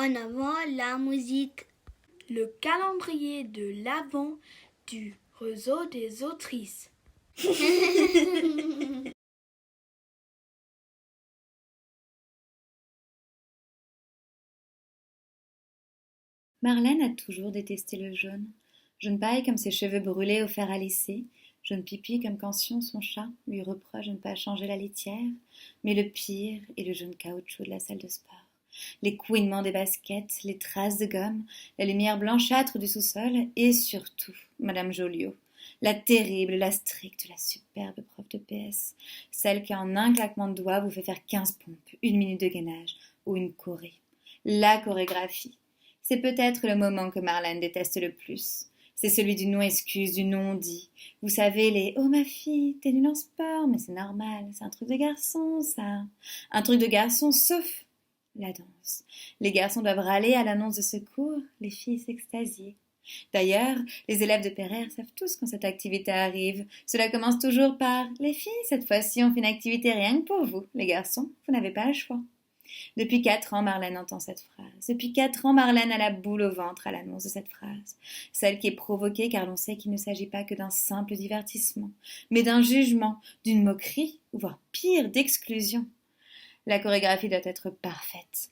En avant la musique. Le calendrier de l'Avent du réseau des autrices. Marlène a toujours détesté le jaune. Jaune paille comme ses cheveux brûlés au fer à lisser. Jaune pipi comme quand Sion, son chat, lui reproche de ne pas changer la litière. Mais le pire est le jaune caoutchouc de la salle de sport. Les couinements des baskets, les traces de gomme, la lumière blanchâtre du sous-sol et surtout Madame Joliot, la terrible, la stricte, la superbe prof de PS, celle qui en un claquement de doigts vous fait faire 15 pompes, 1 minute de gainage ou une choré. La chorégraphie. C'est peut-être le moment que Marlène déteste le plus. C'est celui du non-excuse, du non-dit. Vous savez, les « Oh ma fille, t'es nulle en sport, mais c'est normal, c'est un truc de garçon, ça. » Un truc de garçon, sauf la danse. Les garçons doivent râler à l'annonce de secours, les filles s'extasier. D'ailleurs, les élèves de Pereire savent tous quand cette activité arrive. Cela commence toujours par « Les filles, cette fois-ci, on fait une activité rien que pour vous. Les garçons, vous n'avez pas le choix. » Depuis 4 ans, Marlène entend cette phrase. Depuis 4 ans, Marlène a la boule au ventre à l'annonce de cette phrase. Celle qui est provoquée car l'on sait qu'il ne s'agit pas que d'un simple divertissement, mais d'un jugement, d'une moquerie, ou voire pire, d'exclusion. La chorégraphie doit être parfaite.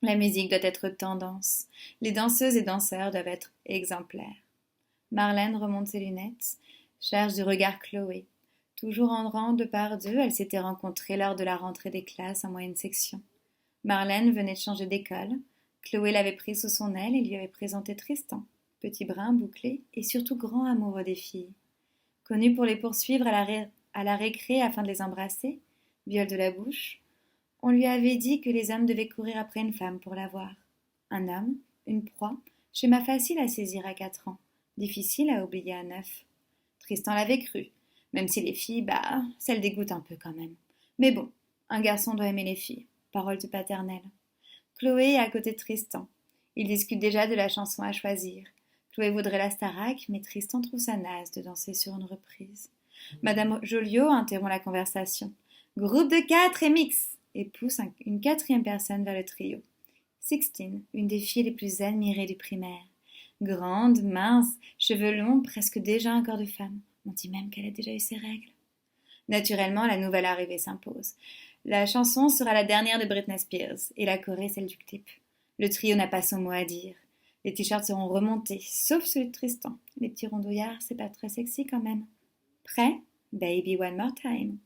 La musique doit être tendance. Les danseuses et danseurs doivent être exemplaires. Marlène remonte ses lunettes, cherche du regard Chloé. Toujours en rang 2 par 2, elles s'étaient rencontrées lors de la rentrée des classes en moyenne section. Marlène venait de changer d'école. Chloé l'avait pris sous son aile et lui avait présenté Tristan, petit brun bouclé et surtout grand amoureux des filles. Connu pour les poursuivre à la récré afin de les embrasser, viol de la bouche, on lui avait dit que les hommes devaient courir après une femme pour l'avoir. Un homme, une proie, schéma facile à saisir à 4 ans, difficile à oublier à 9. Tristan l'avait cru, même si les filles, ça le dégoûte un peu quand même. Mais bon, un garçon doit aimer les filles. Parole de paternelle. Chloé est à côté de Tristan. Ils discutent déjà de la chanson à choisir. Chloé voudrait la Starac, mais Tristan trouve ça naze de danser sur une reprise. Madame Joliot interrompt la conversation. Groupe de 4 et mix et pousse une 4e personne vers le trio. Sixtine, une des filles les plus admirées du primaire. Grande, mince, cheveux longs, presque déjà un corps de femme. On dit même qu'elle a déjà eu ses règles. Naturellement, la nouvelle arrivée s'impose. La chanson sera la dernière de Britney Spears et la choré celle du clip. Le trio n'a pas son mot à dire. Les t-shirts seront remontés, sauf celui de Tristan. Les petits rondouillards, c'est pas très sexy quand même. Prêt? Baby one more time.